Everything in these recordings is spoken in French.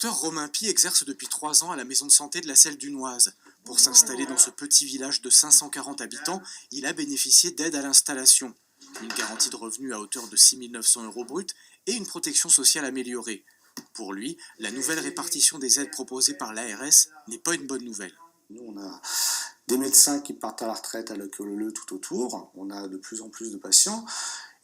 docteur Romain Pi exerce depuis 3 ans à la maison de santé de la Selle Dunoise. Pour s'installer dans ce petit village de 540 habitants, il a bénéficié d'aide à l'installation. Une garantie de revenus à hauteur de 6 900 € bruts et une protection sociale améliorée. Pour lui, la nouvelle répartition des aides proposées par l'ARS n'est pas une bonne nouvelle. Nous, on a des médecins qui partent à la retraite à la queue leu tout autour. On a de plus en plus de patients.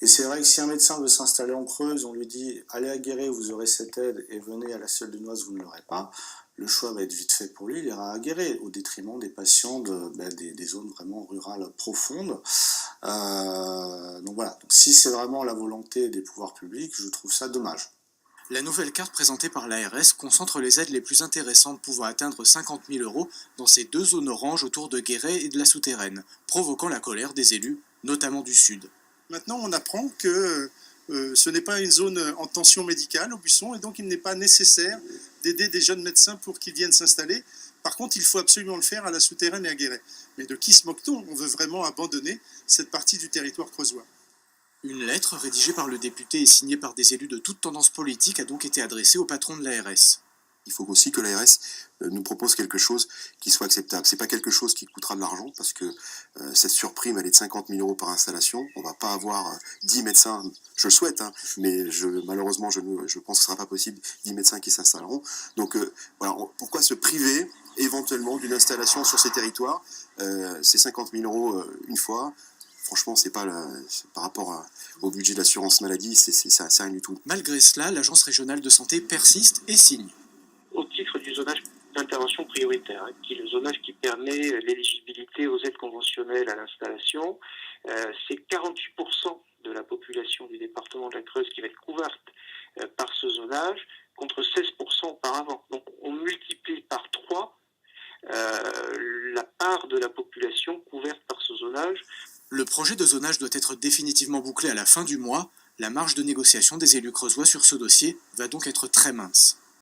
Et c'est vrai que si un médecin veut s'installer en Creuse, on lui dit « Allez à Guéret, vous aurez cette aide, et venez à la Selle Dunoise, vous ne l'aurez pas », le choix va être vite fait pour lui, il ira à Guéret, au détriment des patients des zones vraiment rurales profondes. Donc voilà, donc, si c'est vraiment la volonté des pouvoirs publics, je trouve ça dommage. La nouvelle carte présentée par l'ARS concentre les aides les plus intéressantes pouvant atteindre 50 000 € dans ces 2 zones oranges autour de Guéret et de la Souterraine, provoquant la colère des élus, notamment du Sud. Maintenant, on apprend que ce n'est pas une zone en tension médicale au Buisson et donc il n'est pas nécessaire d'aider des jeunes médecins pour qu'ils viennent s'installer. Par contre, il faut absolument le faire à la Souterraine et à Guéret. Mais de qui se moque-t-on? On veut vraiment abandonner cette partie du territoire creusois. Une lettre rédigée par le député et signée par des élus de toute tendance politique a donc été adressée au patron de l'ARS. Il faut aussi que l'ARS nous propose quelque chose qui soit acceptable. C'est pas quelque chose qui coûtera de l'argent parce que cette surprime elle est de 50 000 € par installation. On va pas avoir 10 médecins, je le souhaite, hein, mais malheureusement je pense que ce sera pas possible 10 médecins qui s'installeront. Donc voilà, pourquoi se priver éventuellement d'une installation sur ces territoires? C'est 50 000 € une fois. Franchement, c'est pas par rapport au budget de l'assurance maladie, c'est rien du tout. Malgré cela, l'agence régionale de santé persiste et signe. Au titre du zonage d'intervention prioritaire, qui est le zonage qui permet l'éligibilité aux aides conventionnelles à l'installation, c'est 48% de la population du département de la Creuse qui va être couverte par ce zonage, contre 16% auparavant. Donc on multiplie par 3 la part de la population couverte par ce zonage. Le projet de zonage doit être définitivement bouclé à la fin du mois. La marge de négociation des élus creusois sur ce dossier va donc être très mince.